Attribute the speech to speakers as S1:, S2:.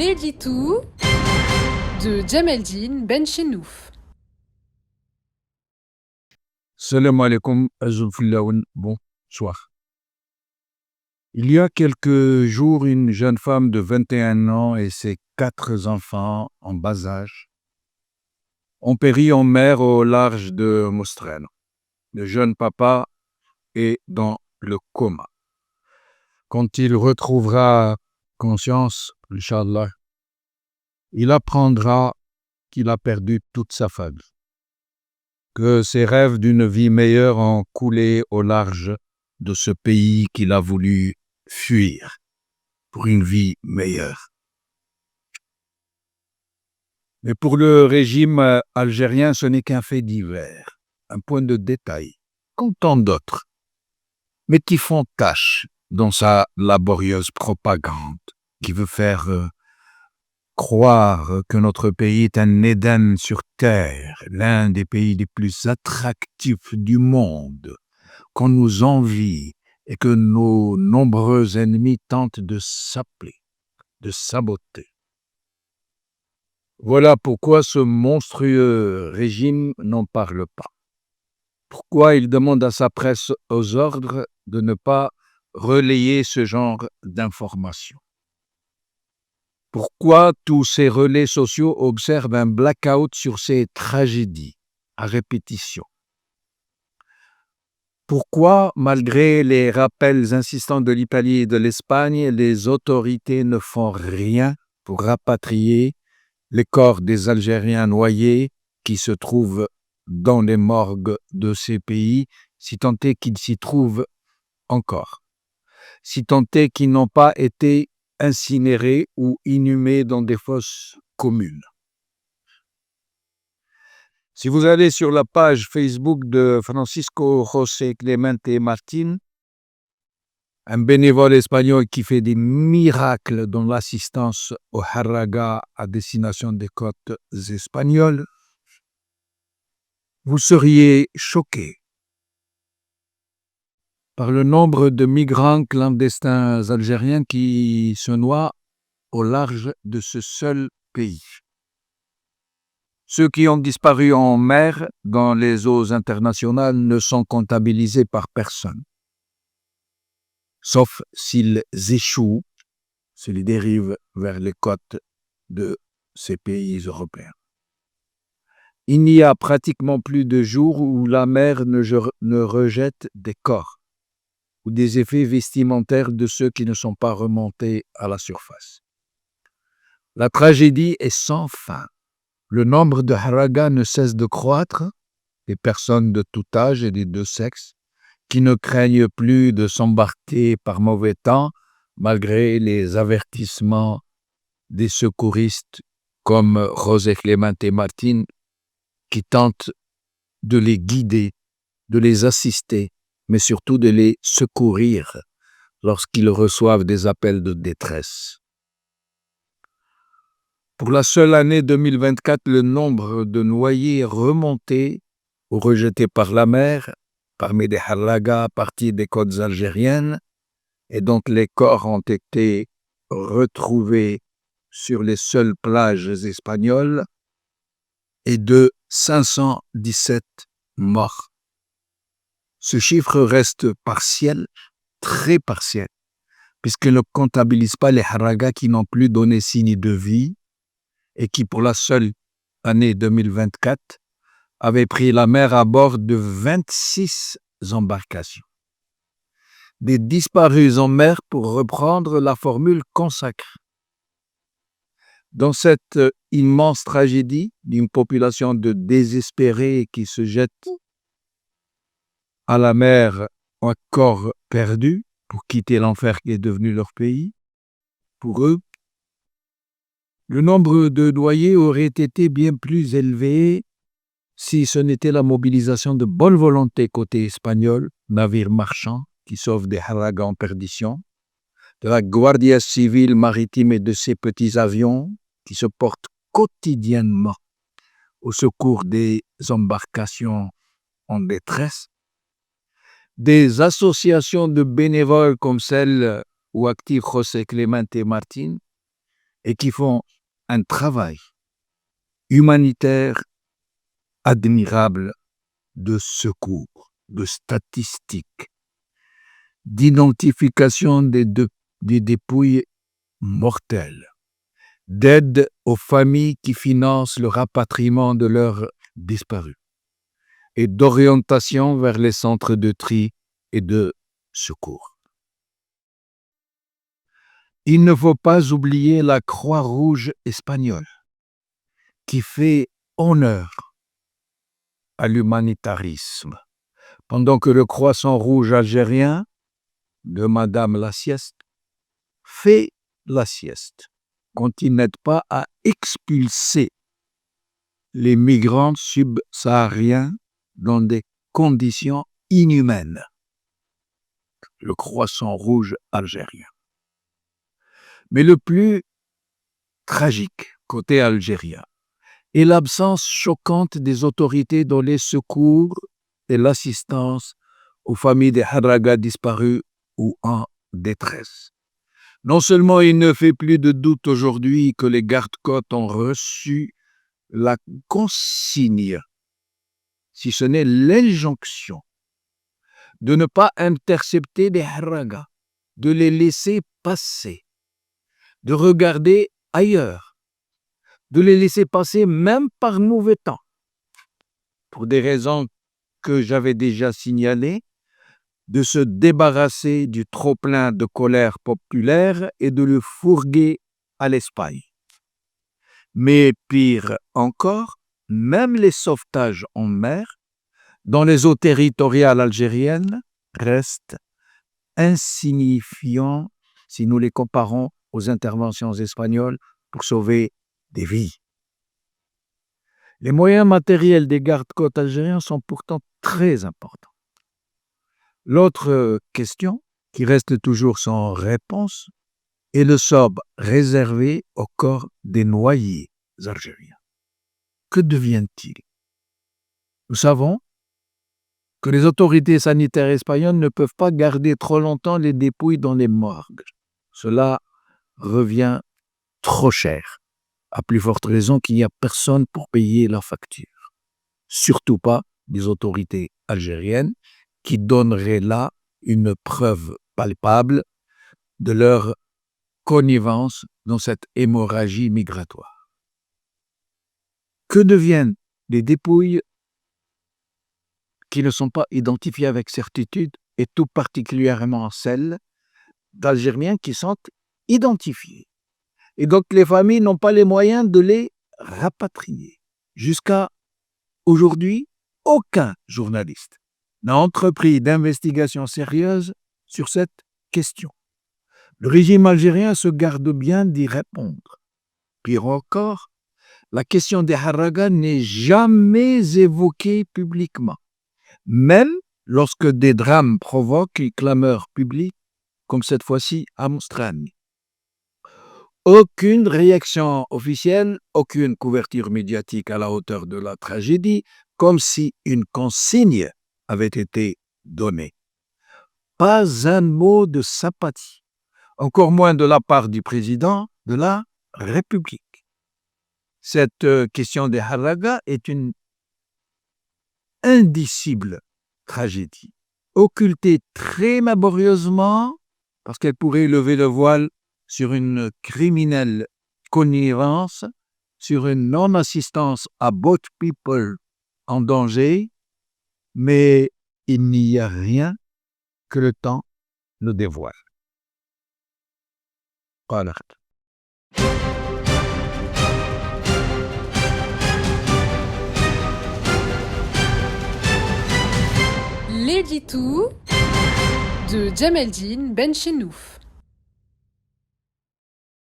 S1: l'édito de Djemeldine Benchenouf.
S2: Salam alaikum, Azulfillaoun, bonsoir. Il y a quelques jours, une jeune femme de 21 ans et ses 4 enfants en bas âge ont péri en mer au large de Mostrel. Le jeune papa est dans le coma. Quand il retrouvera conscience, Inch'Allah, il apprendra qu'il a perdu toute sa famille, que ses rêves d'une vie meilleure ont coulé au large de ce pays qu'il a voulu fuir pour une vie meilleure. Mais pour le régime algérien, ce n'est qu'un fait divers, un point de détail, comme tant d'autres, mais qui font tâche dans sa laborieuse propagande, qui veut faire croire que notre pays est un Éden sur terre, l'un des pays les plus attractifs du monde, qu'on nous envie et que nos nombreux ennemis tentent de s'appeler, de saboter. Voilà pourquoi ce monstrueux régime n'en parle pas. Pourquoi il demande à sa presse aux ordres de ne pas relayer ce genre d'informations. Pourquoi tous ces relais sociaux observent un blackout sur ces tragédies à répétition. Pourquoi, malgré les rappels insistants de l'Italie et de l'Espagne, les autorités ne font rien pour rapatrier les corps des Algériens noyés qui se trouvent dans les morgues de ces pays, si tant est qu'ils s'y trouvent encore, si tant est qu'ils n'ont pas été incinérés ou inhumés dans des fosses communes. Si vous allez sur la page Facebook de Francisco José Clemente Martín, un bénévole espagnol qui fait des miracles dans l'assistance au Harraga à destination des côtes espagnoles, vous seriez choqué par le nombre de migrants clandestins algériens qui se noient au large de ce seul pays. Ceux qui ont disparu en mer dans les eaux internationales ne sont comptabilisés par personne, sauf s'ils échouent, s'ils dérivent vers les côtes de ces pays européens. Il n'y a pratiquement plus de jours où la mer ne rejette des corps ou des effets vestimentaires de ceux qui ne sont pas remontés à la surface. La tragédie est sans fin. Le nombre de Harraga ne cesse de croître, des personnes de tout âge et des deux sexes, qui ne craignent plus de s'embarquer par mauvais temps, malgré les avertissements des secouristes comme José Clemente Martín, qui tentent de les guider, de les assister, mais surtout de les secourir lorsqu'ils reçoivent des appels de détresse. Pour la seule année 2024, le nombre de noyés remontés ou rejetés par la mer, parmi des Harraga partis des côtes algériennes, et dont les corps ont été retrouvés sur les seules plages espagnoles, est de 517 morts. Ce chiffre reste partiel, très partiel, puisqu'il ne comptabilise pas les Harraga qui n'ont plus donné signe de vie et qui, pour la seule année 2024, avaient pris la mer à bord de 26 embarcations. Des disparus en mer pour reprendre la formule consacrée. Dans cette immense tragédie d'une population de désespérés qui se jettent à la mer en corps perdu pour quitter l'enfer qui est devenu leur pays, pour eux, le nombre de noyés aurait été bien plus élevé si ce n'était la mobilisation de bonne volonté côté espagnol, navires marchands qui sauvent des Harraga en perdition, de la Guardia Civile maritime et de ses petits avions qui se portent quotidiennement au secours des embarcations en détresse, des associations de bénévoles comme celle où active José Clemente Martín, et qui font un travail humanitaire admirable de secours, de statistiques, d'identification des dépouilles mortelles, d'aide aux familles qui financent le rapatriement de leurs disparus et d'orientation vers les centres de tri et de secours. Il ne faut pas oublier la Croix-Rouge espagnole qui fait honneur à l'humanitarisme, pendant que le Croissant Rouge algérien de Madame la Sieste fait la sieste quand il n'aide pas à expulser les migrants subsahariens dans des conditions inhumaines. Le Croissant Rouge algérien. Mais le plus tragique côté algérien est l'absence choquante des autorités dans les secours et l'assistance aux familles des Harraga disparus ou en détresse. Non seulement il ne fait plus de doute aujourd'hui que les gardes-côtes ont reçu la consigne, si ce n'est l'injonction, de ne pas intercepter les Harraga, de les laisser passer, de regarder ailleurs, de les laisser passer même par mauvais temps, pour des raisons que j'avais déjà signalées, de se débarrasser du trop-plein de colère populaire et de le fourguer à l'Espagne. Mais pire encore, même les sauvetages en mer, dans les eaux territoriales algériennes, restent insignifiants si nous les comparons aux interventions espagnoles pour sauver des vies. Les moyens matériels des gardes-côtes algériens sont pourtant très importants. L'autre question, qui reste toujours sans réponse, est le sort réservé au corps des noyés algériens. Que deviennent-ils? Nous savons que les autorités sanitaires espagnoles ne peuvent pas garder trop longtemps les dépouilles dans les morgues. Cela revient trop cher, à plus forte raison qu'il n'y a personne pour payer leurs factures. Surtout pas les autorités algériennes qui donneraient là une preuve palpable de leur connivence dans cette hémorragie migratoire. Que deviennent les dépouilles qui ne sont pas identifiées avec certitude, et tout particulièrement celles d'Algériens qui sont identifiés? Et donc les familles n'ont pas les moyens de les rapatrier. Jusqu'à aujourd'hui, aucun journaliste n'a entrepris d'investigation sérieuse sur cette question. Le régime algérien se garde bien d'y répondre. Pire encore, la question des Harraga n'est jamais évoquée publiquement, même lorsque des drames provoquent une clameur publique, comme cette fois-ci à Mostrani. Aucune réaction officielle, aucune couverture médiatique à la hauteur de la tragédie, comme si une consigne avait été donnée. Pas un mot de sympathie, encore moins de la part du président de la République. Cette question des Harraga est une indicible tragédie, occultée très laborieusement parce qu'elle pourrait lever le voile sur une criminelle connivence, sur une non-assistance à boat people en danger, mais il n'y a rien que le temps nous dévoile. Voilà.
S1: L'édito de Djemeldine Benchenouf.